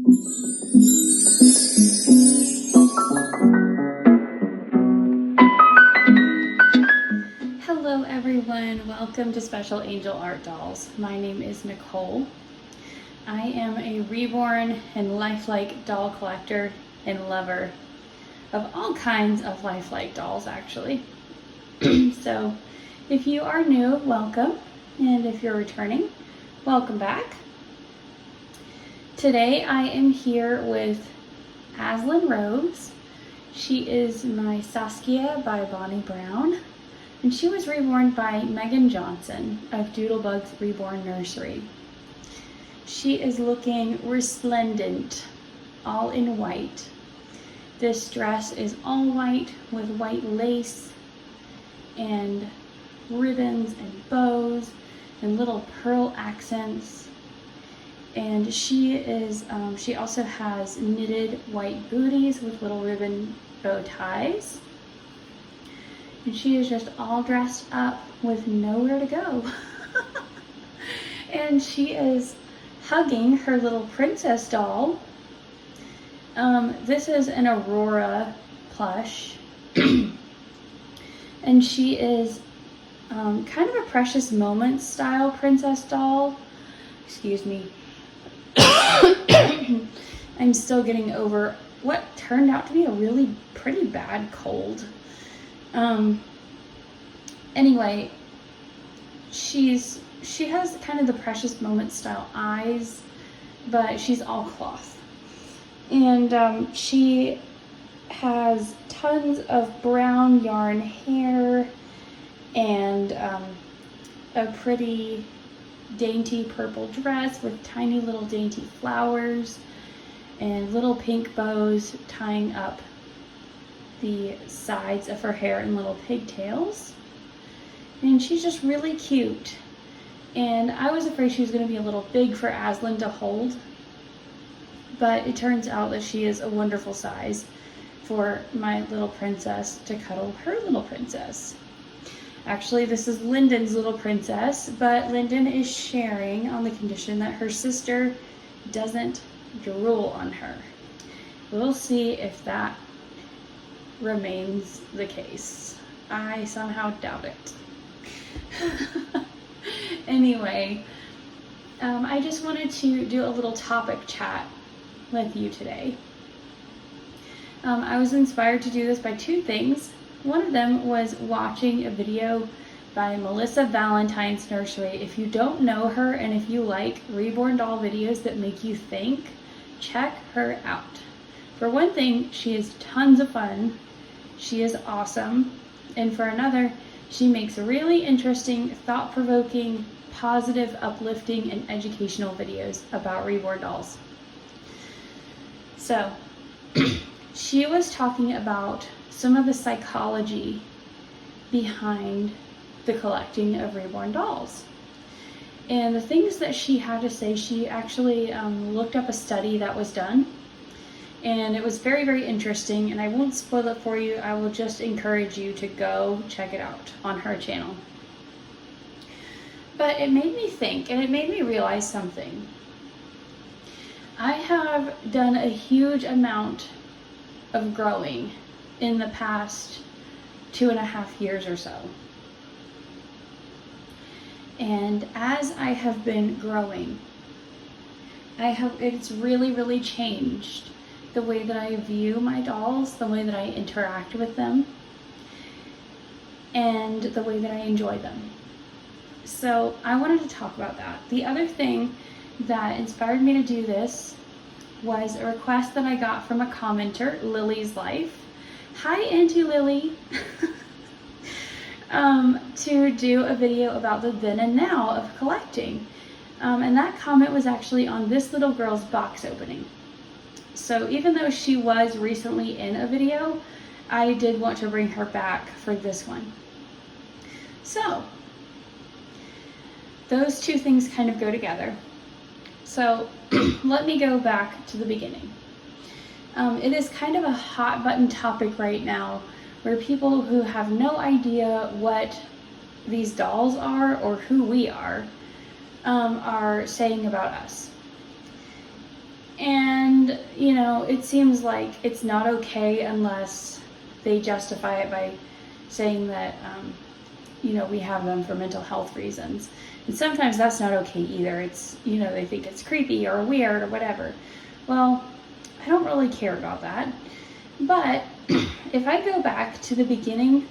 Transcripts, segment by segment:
Hello everyone, welcome to Special Angel Art Dolls. My name is Nicole. I am a reborn and lifelike doll collector and lover of all kinds of lifelike dolls, actually. So if you are new, welcome, and if you're returning, welcome back. Today I am here with Aslin Rose. She is my Saskia by Bonnie Brown, and she was reborn by Meghan Johnson of Doodlebugs Reborn Nursery. She is looking resplendent, all in white. This dress is all white with white lace and ribbons and bows and little pearl accents. And she also has knitted white booties with little ribbon bow ties. And she is just all dressed up with nowhere to go. And she is hugging her little princess doll. This is an Aurora plush. And she is kind of a Precious Moments style princess doll. Excuse me. I'm still getting over what turned out to be a really pretty bad cold. Anyway, she has kind of the Precious Moments style eyes, but she's all cloth. And she has tons of brown yarn hair and a pretty dainty purple dress with tiny little dainty flowers and little pink bows tying up the sides of her hair in little pigtails. And she's just really cute. And I was afraid she was going to be a little big for Aslin to hold, but it turns out that she is a wonderful size for my little princess to cuddle her little princess. Actually, this is Lyndon's little princess, but Lyndon is sharing on the condition that her sister doesn't drool on her. We'll see if that remains the case. I somehow doubt it. Anyway, I just wanted to do a little topic chat with you today. I was inspired to do this by two things. One of them was watching a video by Melissa Valentine's Nursery. If you don't know her and if you like reborn doll videos that make you think, check her out. For one thing, she is tons of fun. She is awesome. And for another, she makes really interesting, thought-provoking, positive, uplifting, and educational videos about reborn dolls. So, she was talking about some of the psychology behind the collecting of reborn dolls. And the things that she had to say, she actually looked up a study that was done. And it was very, very interesting. And I won't spoil it for you. I will just encourage you to go check it out on her channel. But it made me think, and it made me realize something. I have done a huge amount of growing in the past 2.5 years or so. And as I have been growing, it's really, really changed the way that I view my dolls, the way that I interact with them, and the way that I enjoy them. So I wanted to talk about that. The other thing that inspired me to do this was a request that I got from a commenter, Lily's Life. Hi, Auntie Lily. To do a video about the then and now of collecting. And that comment was actually on this little girl's box opening. So even though she was recently in a video, I did want to bring her back for this one. So those two things kind of go together. So let me go back to the beginning. It is kind of a hot button topic right now where people who have no idea what these dolls are or who we are saying about us. And you know, it seems like it's not okay unless they justify it by saying that, you know, we have them for mental health reasons. And sometimes that's not okay either. It's, you know, they think it's creepy or weird or whatever. Well, I don't really care about that. But if I go back to the beginning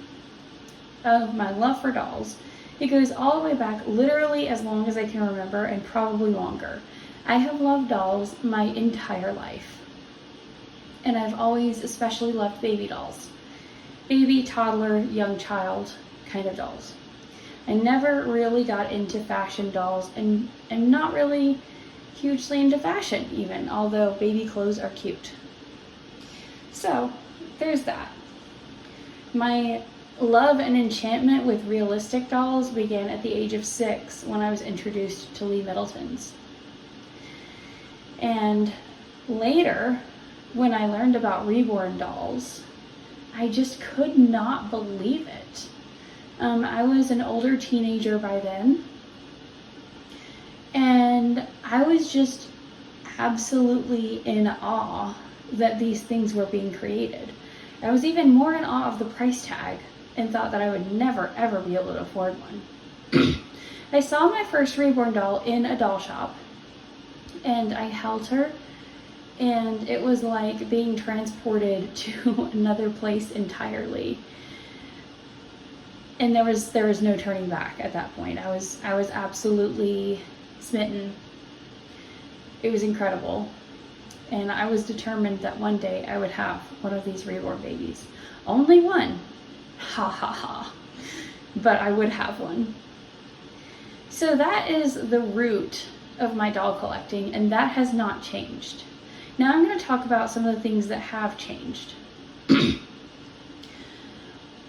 of my love for dolls, it goes all the way back literally as long as I can remember, and probably longer. I have loved dolls my entire life. And I've always especially loved baby dolls. Baby, toddler, young child kind of dolls. I never really got into fashion dolls, and I'm not really hugely into fashion even, although baby clothes are cute. So there's that. My love and enchantment with realistic dolls began at the age of 6 when I was introduced to Lee Middleton's. And later, when I learned about Reborn dolls, I just could not believe it. I was an older teenager by then, and I was just absolutely in awe that these things were being created. I was even more in awe of the price tag and thought that I would never ever be able to afford one. I saw my first Reborn doll in a doll shop, and I held her, and it was like being transported to another place entirely. And there was no turning back at that point. I was absolutely smitten. It was incredible. And I was determined that one day I would have one of these reborn babies. Only one. Ha ha ha. But I would have one. So that is the root of my doll collecting, and that has not changed. Now I'm going to talk about some of the things that have changed.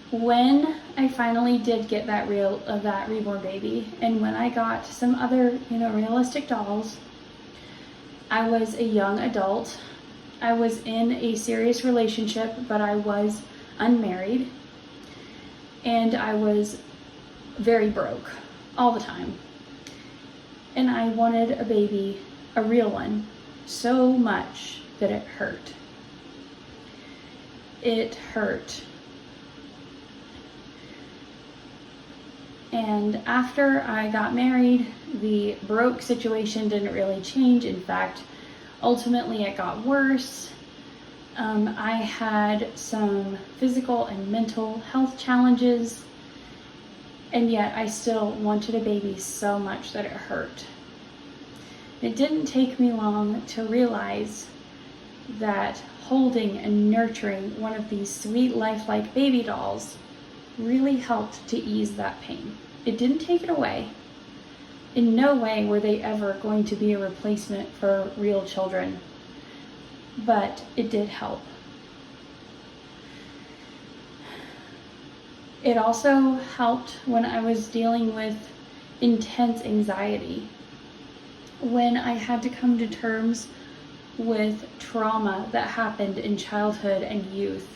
When I finally did get that reborn baby, and when I got some other, you know, realistic dolls, I was a young adult. I was in a serious relationship, but I was unmarried, and I was very broke all the time. And I wanted a baby, a real one, so much that it hurt. It hurt. And after I got married, the broke situation didn't really change. In fact, ultimately it got worse. I had some physical and mental health challenges, and yet I still wanted a baby so much that it hurt. It didn't take me long to realize that holding and nurturing one of these sweet, lifelike baby dolls really helped to ease that pain. It didn't take it away. In no way were they ever going to be a replacement for real children, but it did help. It also helped when I was dealing with intense anxiety, when I had to come to terms with trauma that happened in childhood and youth.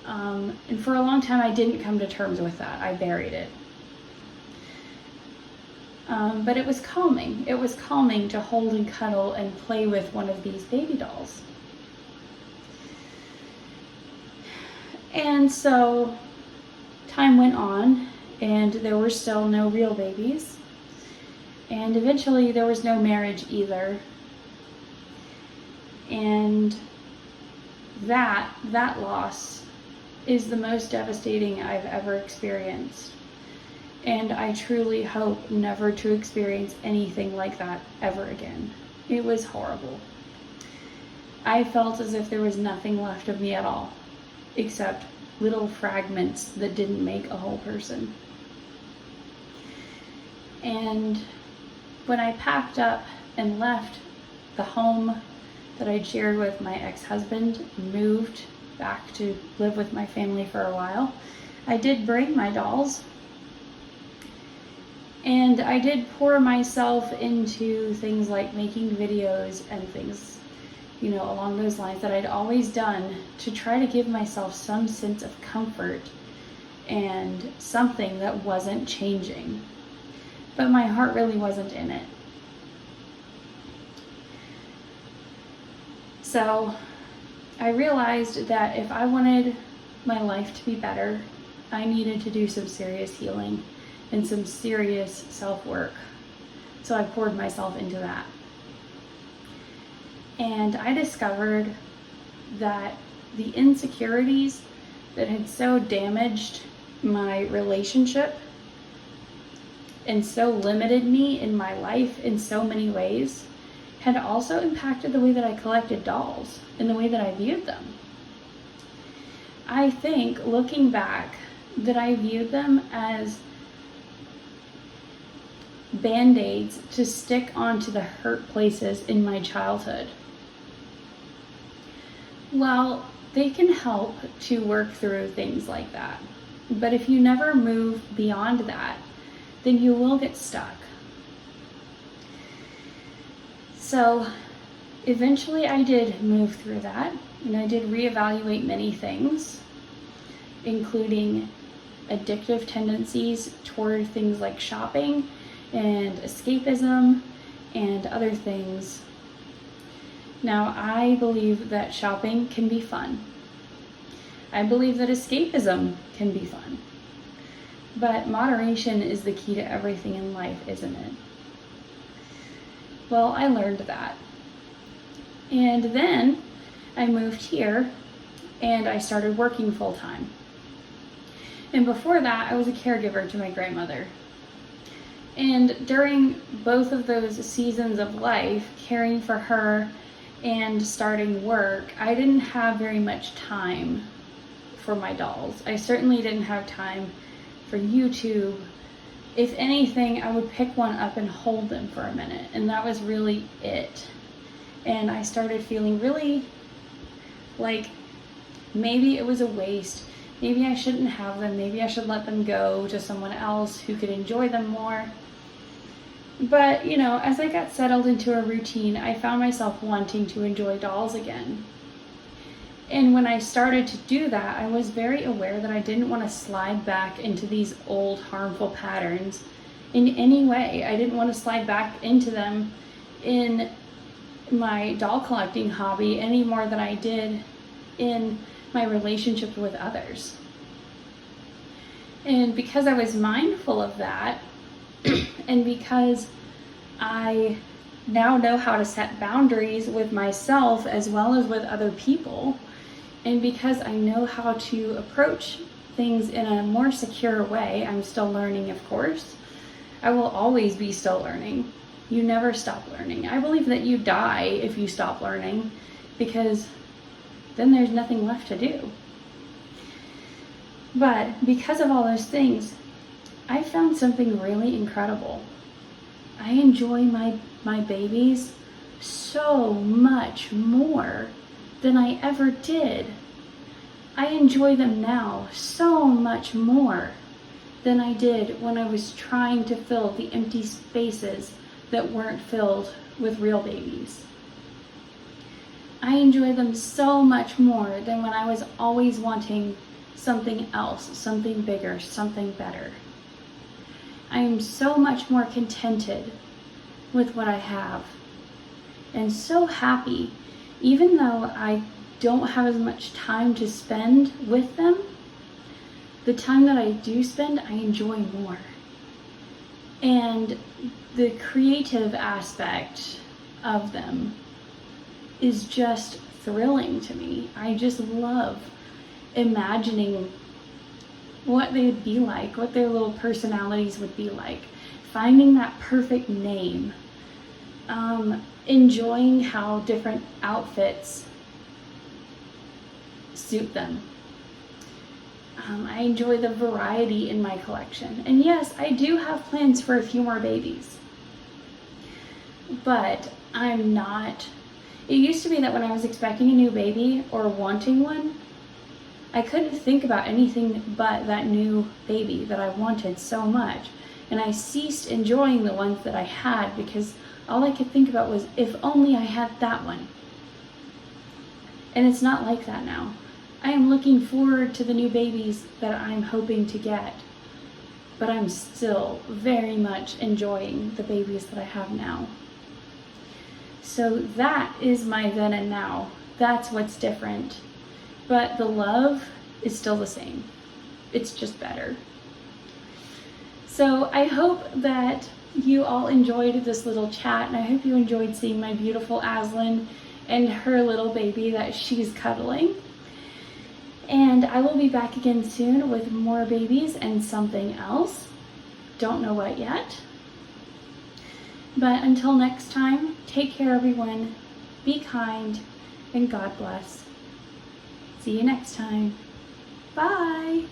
And for a long time I didn't come to terms with that. I buried it. But it was calming. It was calming to hold and cuddle and play with one of these baby dolls. And so time went on, and there were still no real babies. And eventually there was no marriage either. And that loss is the most devastating I've ever experienced. And I truly hope never to experience anything like that ever again. It was horrible. I felt as if there was nothing left of me at all, except little fragments that didn't make a whole person. And when I packed up and left the home that I'd shared with my ex-husband and moved back to live with my family for a while, I did bring my dolls, and I did pour myself into things like making videos and things, you know, along those lines that I'd always done to try to give myself some sense of comfort and something that wasn't changing. But my heart really wasn't in it. So I realized that if I wanted my life to be better, I needed to do some serious healing and some serious self-work. So I poured myself into that. And I discovered that the insecurities that had so damaged my relationship and so limited me in my life in so many ways had also impacted the way that I collected dolls and the way that I viewed them. I think, looking back, that I viewed them as band-aids to stick onto the hurt places in my childhood. Well, they can help to work through things like that. But if you never move beyond that, then you will get stuck. So eventually I did move through that, and I did reevaluate many things, including addictive tendencies toward things like shopping and escapism and other things. Now, I believe that shopping can be fun. I believe that escapism can be fun. But moderation is the key to everything in life, isn't it? Well, I learned that. And then I moved here and I started working full time. And before that, I was a caregiver to my grandmother. And during both of those seasons of life, caring for her and starting work, I didn't have very much time for my dolls. I certainly didn't have time for YouTube. If anything, I would pick one up and hold them for a minute, and that was really it. And I started feeling really like maybe it was a waste. Maybe I shouldn't have them. Maybe I should let them go to someone else who could enjoy them more. But, you know, as I got settled into a routine, I found myself wanting to enjoy dolls again. And when I started to do that, I was very aware that I didn't want to slide back into these old harmful patterns in any way. I didn't want to slide back into them in my doll collecting hobby any more than I did in my relationship with others. And because I was mindful of that, and because I now know how to set boundaries with myself as well as with other people, and because I know how to approach things in a more secure way, I'm still learning, of course. I will always be still learning. You never stop learning. I believe that you die if you stop learning, because then there's nothing left to do. But because of all those things, I found something really incredible. I enjoy my babies so much more than I ever did. I enjoy them now so much more than I did when I was trying to fill the empty spaces that weren't filled with real babies. I enjoy them so much more than when I was always wanting something else, something bigger, something better. I am so much more contented with what I have and so happy, even though I don't have as much time to spend with them. The time that I do spend, I enjoy more. And the creative aspect of them is just thrilling to me. I just love imagining what they would be like, what their little personalities would be like, finding that perfect name, enjoying how different outfits suit them. I enjoy the variety in my collection. And yes, I do have plans for a few more babies, but I'm not. It used to be that when I was expecting a new baby or wanting one, I couldn't think about anything but that new baby that I wanted so much. And I ceased enjoying the ones that I had because all I could think about was, if only I had that one. And it's not like that now. I am looking forward to the new babies that I'm hoping to get, but I'm still very much enjoying the babies that I have now. So that is my then and now. That's what's different. But the love is still the same. It's just better. So I hope that you all enjoyed this little chat, and I hope you enjoyed seeing my beautiful Aslin and her little baby that she's cuddling. And I will be back again soon with more babies and something else. Don't know what yet. But until next time, take care everyone, be kind, and God bless. See you next time. Bye.